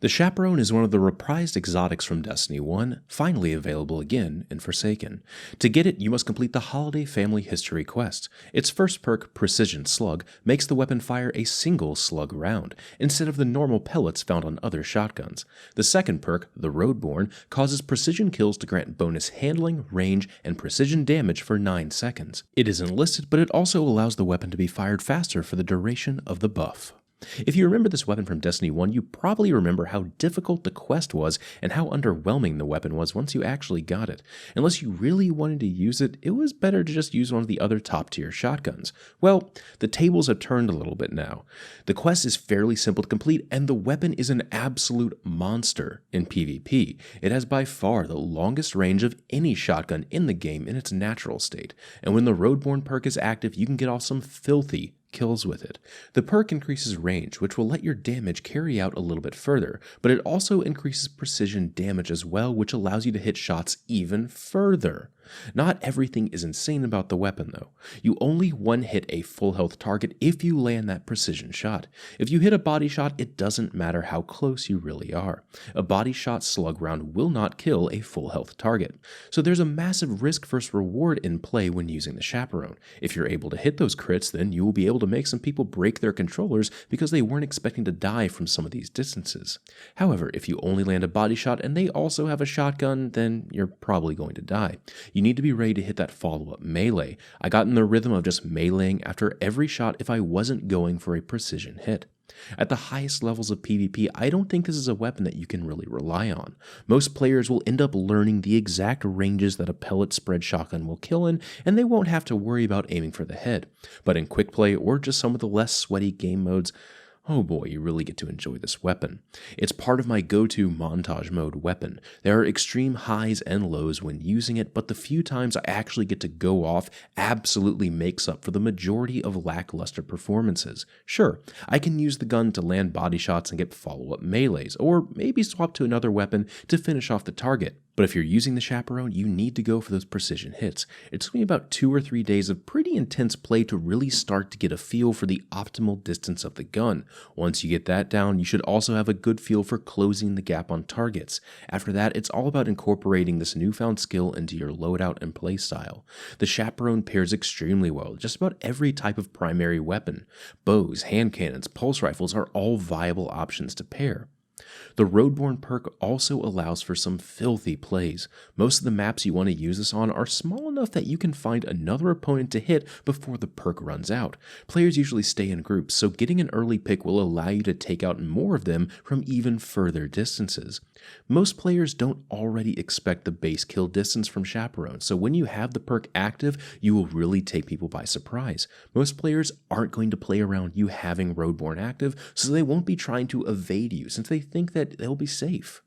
The Chaperone is one of the reprised exotics from Destiny 1, finally available again in Forsaken. To get it, you must complete the Holiday Family History quest. Its first perk, Precision Slug, makes the weapon fire a single slug round, instead of the normal pellets found on other shotguns. The second perk, the Roadborne, causes precision kills to grant bonus handling, range, and precision damage for 9 seconds. It is enlisted, but it also allows the weapon to be fired faster for the duration of the buff. If you remember this weapon from Destiny 1, you probably remember how difficult the quest was and how underwhelming the weapon was once you actually got it. Unless you really wanted to use it, it was better to just use one of the other top tier shotguns. Well, the tables have turned a little bit now. The quest is fairly simple to complete, and the weapon is an absolute monster in PvP. It has by far the longest range of any shotgun in the game in its natural state, and when the Roadborne perk is active, you can get off some filthy kills with it. The perk increases range, which will let your damage carry out a little bit further, but it also increases precision damage as well, which allows you to hit shots even further. Not everything is insane about the weapon though. You only one hit a full health target if you land that precision shot. If you hit a body shot, it doesn't matter how close you really are. A body shot slug round will not kill a full health target. So there's a massive risk versus reward in play when using the Chaperone. If you're able to hit those crits, then you will be able to make some people break their controllers because they weren't expecting to die from some of these distances. However, if you only land a body shot and they also have a shotgun, then you're probably going to die. You need to be ready to hit that follow-up melee. I got in the rhythm of just meleeing after every shot if I wasn't going for a precision hit. At the highest levels of PvP, I don't think this is a weapon that you can really rely on. Most players will end up learning the exact ranges that a pellet spread shotgun will kill in, and they won't have to worry about aiming for the head. But in quick play or just some of the less sweaty game modes, oh boy, you really get to enjoy this weapon. It's part of my go-to montage mode weapon. There are extreme highs and lows when using it, but the few times I actually get to go off absolutely makes up for the majority of lackluster performances. Sure, I can use the gun to land body shots and get follow-up melees, or maybe swap to another weapon to finish off the target. But if you're using the Chaperone, you need to go for those precision hits. It took me about 2 or 3 days of pretty intense play to really start to get a feel for the optimal distance of the gun. Once you get that down, you should also have a good feel for closing the gap on targets. After that, it's all about incorporating this newfound skill into your loadout and playstyle. The Chaperone pairs extremely well with just about every type of primary weapon. Bows, hand cannons, pulse rifles are all viable options to pair. The Roadborne perk also allows for some filthy plays. Most of the maps you want to use this on are small enough that you can find another opponent to hit before the perk runs out. Players usually stay in groups, so getting an early pick will allow you to take out more of them from even further distances. Most players don't already expect the base kill distance from Chaperone, so when you have the perk active, you will really take people by surprise. Most players aren't going to play around you having Roadborne active, so they won't be trying to evade you since they think that they'll be safe.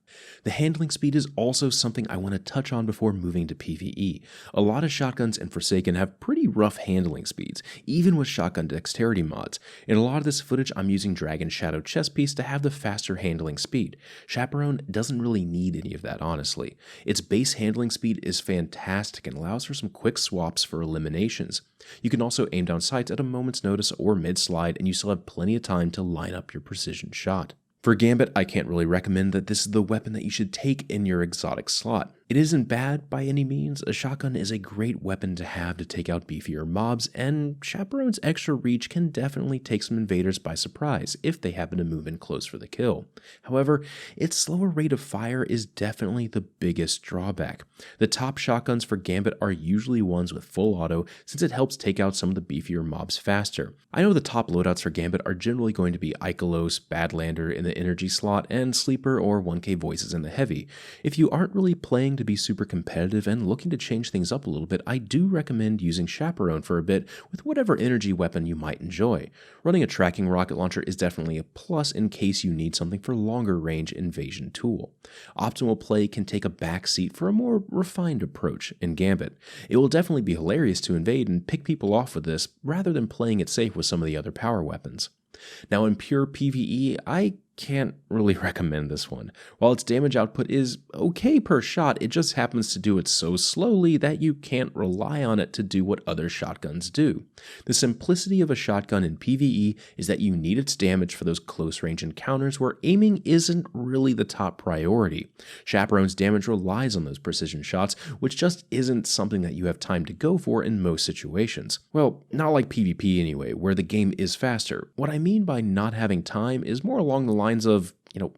The handling speed is also something I want to touch on before moving to PvE. A lot of shotguns in Forsaken have pretty rough handling speeds, even with shotgun dexterity mods. In a lot of this footage, I'm using Dragon Shadow chest piece to have the faster handling speed. Chaperone doesn't really need any of that, honestly. Its base handling speed is fantastic and allows for some quick swaps for eliminations. You can also aim down sights at a moment's notice or mid-slide, and you still have plenty of time to line up your precision shot. For Gambit, I can't really recommend that this is the weapon that you should take in your exotic slot. It isn't bad by any means. A shotgun is a great weapon to have to take out beefier mobs, and Chaperone's extra reach can definitely take some invaders by surprise if they happen to move in close for the kill. However, its slower rate of fire is definitely the biggest drawback. The top shotguns for Gambit are usually ones with full auto since it helps take out some of the beefier mobs faster. I know the top loadouts for Gambit are generally going to be Ikelos, Badlander in the energy slot, and Sleeper or 1K Voices in the heavy. If you aren't really playing to be super competitive and looking to change things up a little bit, I do recommend using Chaperone for a bit with whatever energy weapon you might enjoy. Running a tracking rocket launcher is definitely a plus in case you need something for longer range invasion tool. Optimal play can take a back seat for a more refined approach in Gambit. It will definitely be hilarious to invade and pick people off with this rather than playing it safe with some of the other power weapons. Now in pure PvE, I can't really recommend this one. While its damage output is okay per shot, it just happens to do it so slowly that you can't rely on it to do what other shotguns do. The simplicity of a shotgun in PvE is that you need its damage for those close range encounters where aiming isn't really the top priority. Chaperone's damage relies on those precision shots, which just isn't something that you have time to go for in most situations. Well, not like PvP anyway, where the game is faster. What I mean by not having time is more along the lines of,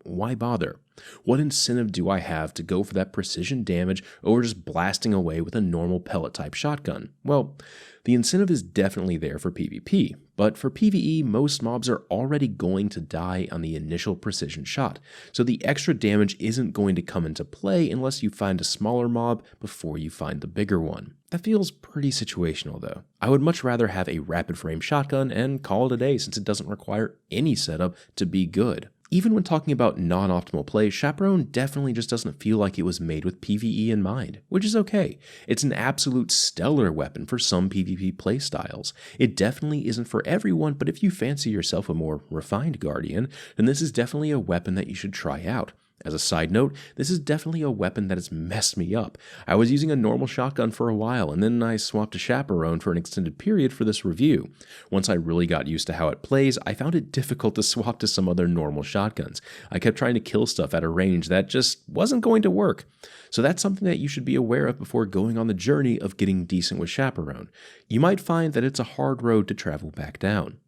why bother? What incentive do I have to go for that precision damage over just blasting away with a normal pellet type shotgun? Well, the incentive is definitely there for PvP, but for PvE, most mobs are already going to die on the initial precision shot, so the extra damage isn't going to come into play unless you find a smaller mob before you find the bigger one. That feels pretty situational though. I would much rather have a rapid frame shotgun and call it a day since it doesn't require any setup to be good. Even when talking about non-optimal play, Chaperone definitely just doesn't feel like it was made with PvE in mind, which is okay. It's an absolute stellar weapon for some PvP playstyles. It definitely isn't for everyone, but if you fancy yourself a more refined Guardian, then this is definitely a weapon that you should try out. As a side note, this is definitely a weapon that has messed me up. I was using a normal shotgun for a while, and then I swapped to Chaperone for an extended period for this review. Once I really got used to how it plays, I found it difficult to swap to some other normal shotguns. I kept trying to kill stuff at a range that just wasn't going to work. So that's something that you should be aware of before going on the journey of getting decent with Chaperone. You might find that it's a hard road to travel back down.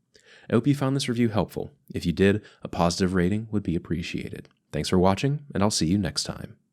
I hope you found this review helpful. If you did, a positive rating would be appreciated. Thanks for watching, and I'll see you next time.